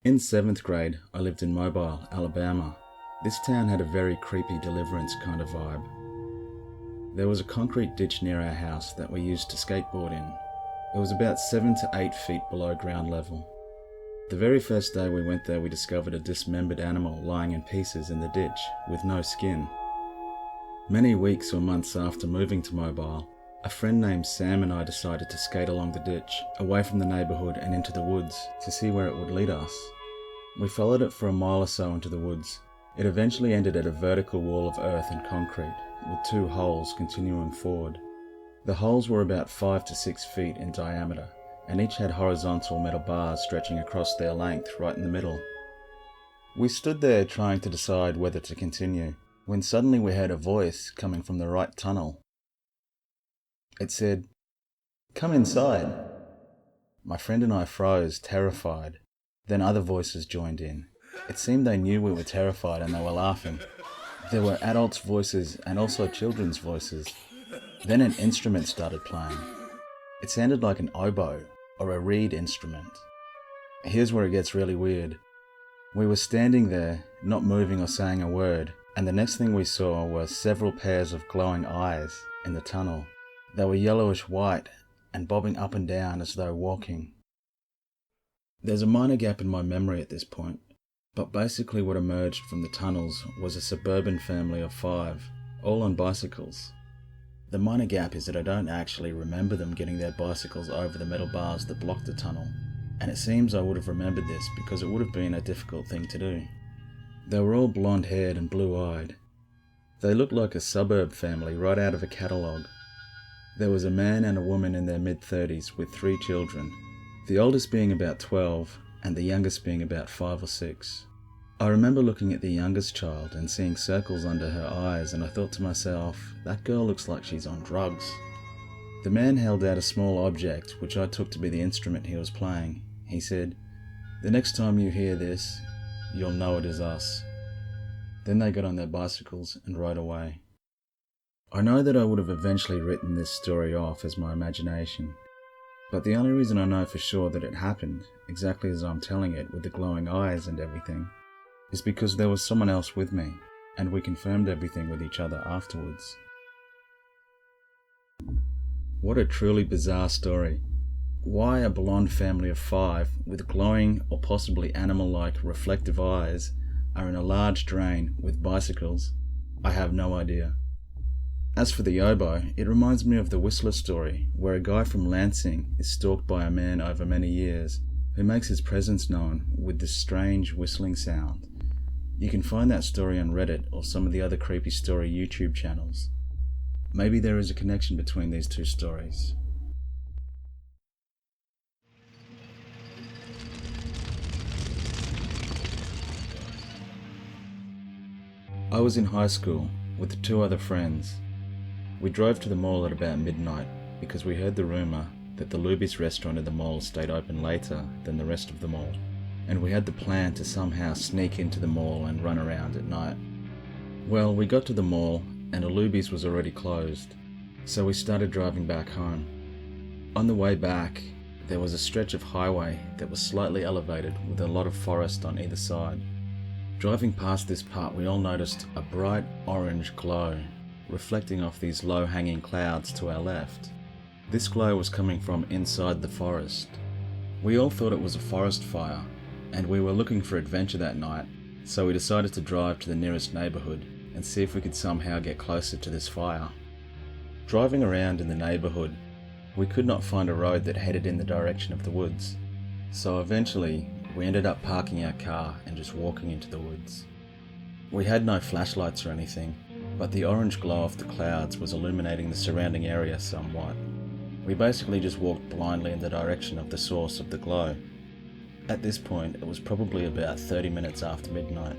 In 7th grade, I lived in Mobile, Alabama. This town had a very creepy Deliverance kind of vibe. There was a concrete ditch near our house that we used to skateboard in. It was about 7 to 8 feet below ground level. The very first day we went there, we discovered a dismembered animal lying in pieces in the ditch with no skin. Many weeks or months after moving to Mobile, a friend named Sam and I decided to skate along the ditch, away from the neighbourhood and into the woods, to see where it would lead us. We followed it for a mile or so into the woods. It eventually ended at a vertical wall of earth and concrete, with 2 holes continuing forward. The holes were about 5 to 6 feet in diameter, and each had horizontal metal bars stretching across their length right in the middle. We stood there trying to decide whether to continue, when suddenly we heard a voice coming from the right tunnel. It said, "Come inside." My friend and I froze, terrified. Then other voices joined in. It seemed they knew we were terrified and they were laughing. There were adults' voices and also children's voices. Then an instrument started playing. It sounded like an oboe or a reed instrument. Here's where it gets really weird. We were standing there, not moving or saying a word, and the next thing we saw were several pairs of glowing eyes in the tunnel. They were yellowish white and bobbing up and down as though walking. There's a minor gap in my memory at this point, but basically what emerged from the tunnels was a suburban family of 5, all on bicycles. The minor gap is that I don't actually remember them getting their bicycles over the metal bars that blocked the tunnel, and it seems I would have remembered this because it would have been a difficult thing to do. They were all blonde-haired and blue-eyed. They looked like a suburb family right out of a catalogue. There was a man and a woman in their mid-30s with 3 children, the oldest being about 12 and the youngest being about 5 or 6. I remember looking at the youngest child and seeing circles under her eyes, and I thought to myself, that girl looks like she's on drugs. The man held out a small object which I took to be the instrument he was playing. He said, "The next time you hear this, you'll know it is us." Then they got on their bicycles and rode away. I know that I would have eventually written this story off as my imagination, but the only reason I know for sure that it happened, exactly as I'm telling it with the glowing eyes and everything, is because there was someone else with me, and we confirmed everything with each other afterwards. What a truly bizarre story. Why a blonde family of 5 with glowing or possibly animal-like reflective eyes are in a large drain with bicycles, I have no idea. As for the oboe, it reminds me of the Whistler story, where a guy from Lansing is stalked by a man over many years, who makes his presence known with this strange whistling sound. You can find that story on Reddit or some of the other creepy story YouTube channels. Maybe there is a connection between these 2 stories. I was in high school with 2 other friends. We drove to the mall at about midnight because we heard the rumour that the Luby's restaurant in the mall stayed open later than the rest of the mall, and we had the plan to somehow sneak into the mall and run around at night. Well, we got to the mall and a Luby's was already closed, so we started driving back home. On the way back, there was a stretch of highway that was slightly elevated with a lot of forest on either side. Driving past this part, we all noticed a bright orange glow reflecting off these low-hanging clouds to our left. This glow was coming from inside the forest. We all thought it was a forest fire, and we were looking for adventure that night, so we decided to drive to the nearest neighbourhood and see if we could somehow get closer to this fire. Driving around in the neighbourhood, we could not find a road that headed in the direction of the woods, so eventually we ended up parking our car and just walking into the woods. We had no flashlights or anything, but the orange glow of the clouds was illuminating the surrounding area somewhat. We basically just walked blindly in the direction of the source of the glow. At this point, it was probably about 30 minutes after midnight.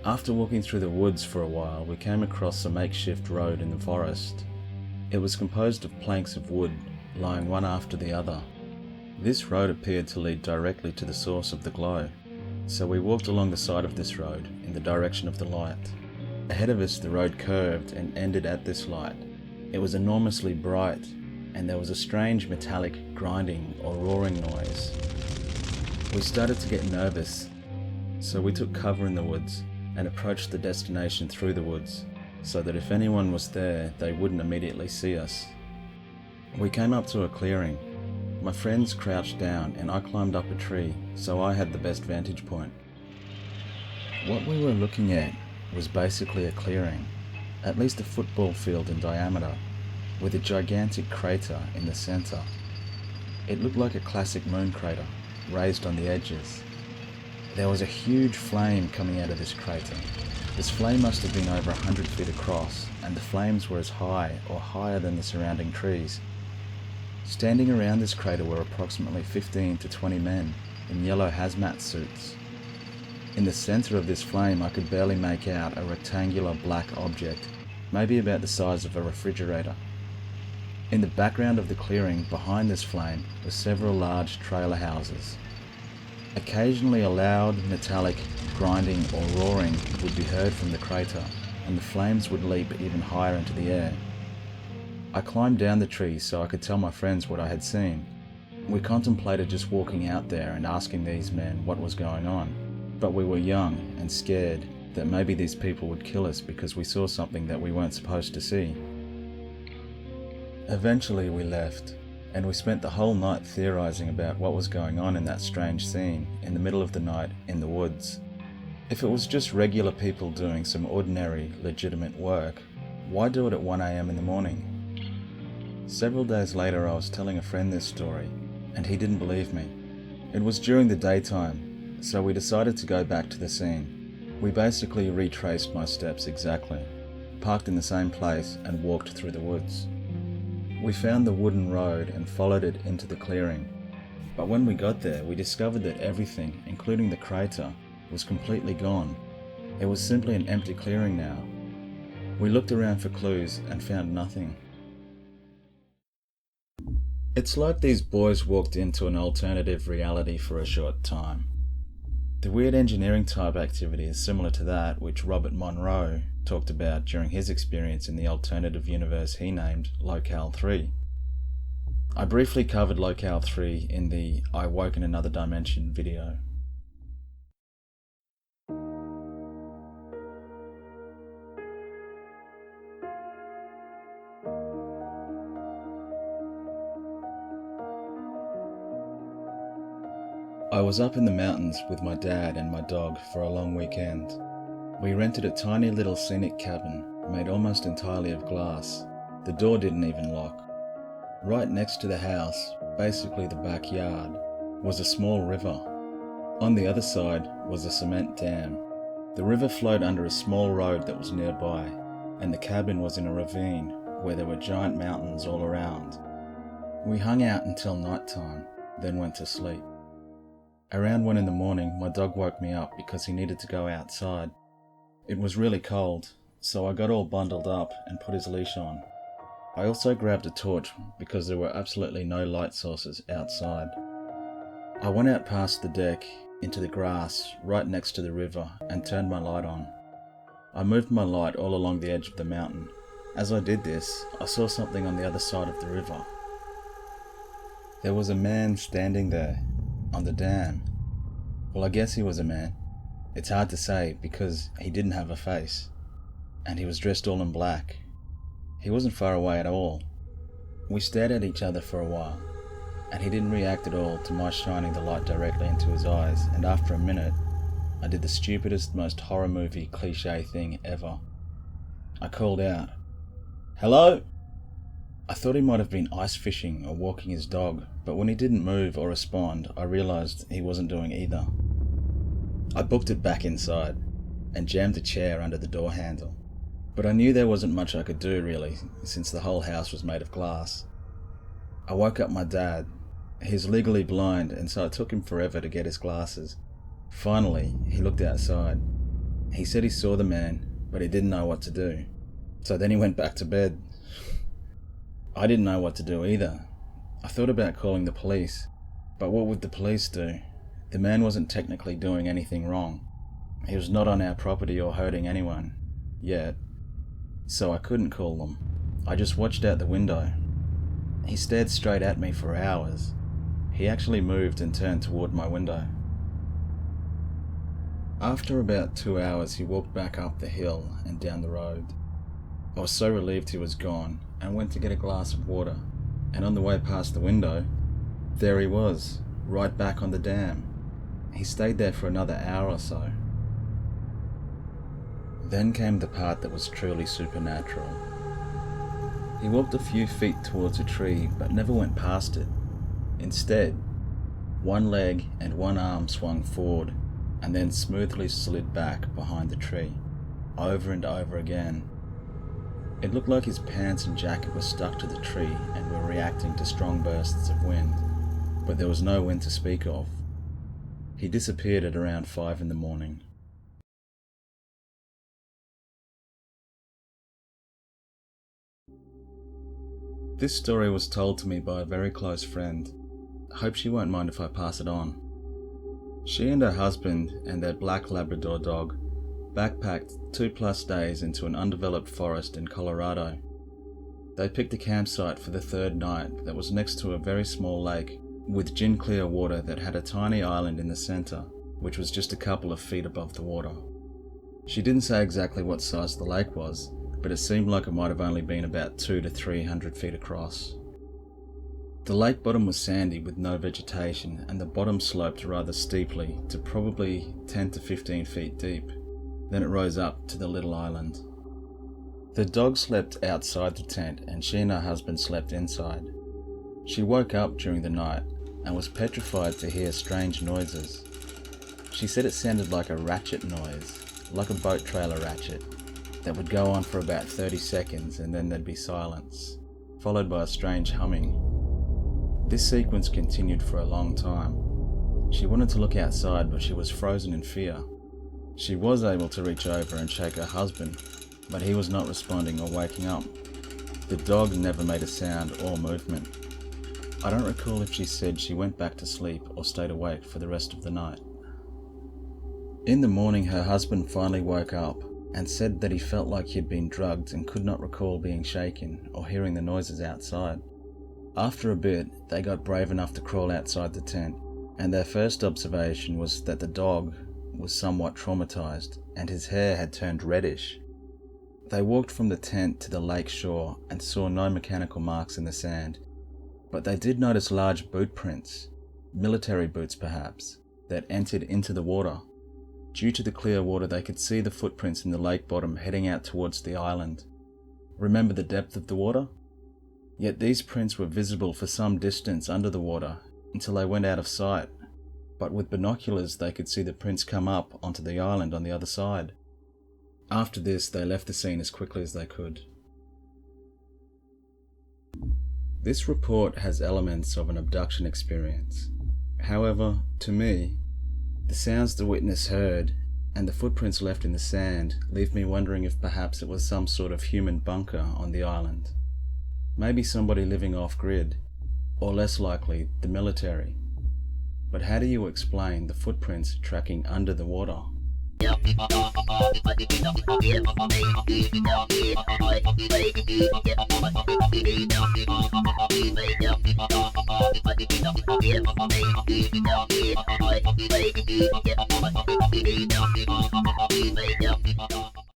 After walking through the woods for a while, we came across a makeshift road in the forest. It was composed of planks of wood, lying one after the other. This road appeared to lead directly to the source of the glow, so we walked along the side of this road in the direction of the light. Ahead of us, the road curved and ended at this light. It was enormously bright, and there was a strange metallic grinding or roaring noise. We started to get nervous, so we took cover in the woods and approached the destination through the woods, so that if anyone was there, they wouldn't immediately see us. We came up to a clearing. My friends crouched down and I climbed up a tree, so I had the best vantage point. What we were looking at was basically a clearing, at least a football field in diameter, with a gigantic crater in the centre. It looked like a classic moon crater, raised on the edges. There was a huge flame coming out of this crater. This flame must have been over 100 feet across, and the flames were as high or higher than the surrounding trees. Standing around this crater were approximately 15 to 20 men in yellow hazmat suits. In the centre of this flame I could barely make out a rectangular black object, maybe about the size of a refrigerator. In the background of the clearing behind this flame were several large trailer houses. Occasionally a loud metallic grinding or roaring would be heard from the crater, and the flames would leap even higher into the air. I climbed down the tree so I could tell my friends what I had seen. We contemplated just walking out there and asking these men what was going on, but we were young and scared that maybe these people would kill us because we saw something that we weren't supposed to see. Eventually we left, and we spent the whole night theorizing about what was going on in that strange scene in the middle of the night in the woods. If it was just regular people doing some ordinary, legitimate work, why do it at 1 a.m. in the morning? Several days later I was telling a friend this story, and he didn't believe me. It was during the daytime, so we decided to go back to the scene. We basically retraced my steps exactly, parked in the same place and walked through the woods. We found the wooden road and followed it into the clearing. But when we got there, we discovered that everything, including the crater, was completely gone. It was simply an empty clearing now. We looked around for clues and found nothing. It's like these boys walked into an alternative reality for a short time. The weird engineering type activity is similar to that which Robert Monroe talked about during his experience in the alternative universe he named Locale 3. I briefly covered Locale 3 in the I Woke in Another Dimension video. I was up in the mountains with my dad and my dog for a long weekend. We rented a tiny little scenic cabin made almost entirely of glass. The door didn't even lock. Right next to the house, basically the backyard, was a small river. On the other side was a cement dam. The river flowed under a small road that was nearby, and the cabin was in a ravine where there were giant mountains all around. We hung out until nighttime, then went to sleep. Around 1 a.m, my dog woke me up because he needed to go outside. It was really cold, so I got all bundled up and put his leash on. I also grabbed a torch because there were absolutely no light sources outside. I went out past the deck into the grass right next to the river and turned my light on. I moved my light all along the edge of the mountain. As I did this, I saw something on the other side of the river. There was a man standing there, on the dam. Well, I guess he was a man. It's hard to say because he didn't have a face, and he was dressed all in black. He wasn't far away at all. We stared at each other for a while, and he didn't react at all to my shining the light directly into his eyes, and after a minute, I did the stupidest, most horror movie cliche thing ever. I called out, "Hello?" I thought he might have been ice fishing or walking his dog, but when he didn't move or respond, I realised he wasn't doing either. I booked it back inside and jammed a chair under the door handle, but I knew there wasn't much I could do really, since the whole house was made of glass. I woke up my dad. He's legally blind, and so it took him forever to get his glasses. Finally, he looked outside. He said he saw the man, but he didn't know what to do. So then he went back to bed. I didn't know what to do either. I thought about calling the police, but what would the police do? The man wasn't technically doing anything wrong. He was not on our property or hurting anyone, yet. So I couldn't call them. I just watched out the window. He stared straight at me for hours. He actually moved and turned toward my window, After about 2 hours, he walked back up the hill and down the road. I was so relieved he was gone and went to get a glass of water, and on the way past the window, there he was, right back on the dam. He stayed there for another hour or so. Then came the part that was truly supernatural. He walked a few feet towards a tree but never went past it. Instead, one leg and one arm swung forward and then smoothly slid back behind the tree, over and over again. It looked like his pants and jacket were stuck to the tree and were reacting to strong bursts of wind, but there was no wind to speak of. He disappeared at around 5 in the morning. This story was told to me by a very close friend. I hope she won't mind if I pass it on. She and her husband and their black Labrador dog backpacked 2+ days into an undeveloped forest in Colorado. They picked a campsite for the third night that was next to a very small lake with gin-clear water that had a tiny island in the center, which was just a couple of feet above the water. She didn't say exactly what size the lake was, but it seemed like it might have only been about 200 to 300 feet across. The lake bottom was sandy with no vegetation, and the bottom sloped rather steeply to probably 10 to 15 feet deep. Then it rose up to the little island. The dog slept outside the tent and she and her husband slept inside. She woke up during the night and was petrified to hear strange noises. She said it sounded like a ratchet noise, like a boat trailer ratchet, that would go on for about 30 seconds and then there'd be silence, followed by a strange humming. This sequence continued for a long time. She wanted to look outside, but she was frozen in fear. She was able to reach over and shake her husband, but he was not responding or waking up. The dog never made a sound or movement. I don't recall if she said she went back to sleep or stayed awake for the rest of the night. In the morning, her husband finally woke up and said that he felt like he'd been drugged and could not recall being shaken or hearing the noises outside. After a bit, they got brave enough to crawl outside the tent, and their first observation was that the dog was somewhat traumatized and his hair had turned reddish. They walked from the tent to the lake shore and saw no mechanical marks in the sand, but they did notice large boot prints, military boots perhaps, that entered into the water. Due to the clear water, they could see the footprints in the lake bottom heading out towards the island. Remember the depth of the water? Yet these prints were visible for some distance under the water until they went out of sight, but with binoculars they could see the prints come up onto the island on the other side. After this, they left the scene as quickly as they could. This report has elements of an abduction experience. However, to me, the sounds the witness heard and the footprints left in the sand leave me wondering if perhaps it was some sort of human bunker on the island. Maybe somebody living off-grid, or less likely, the military. But how do you explain the footprints tracking under the water?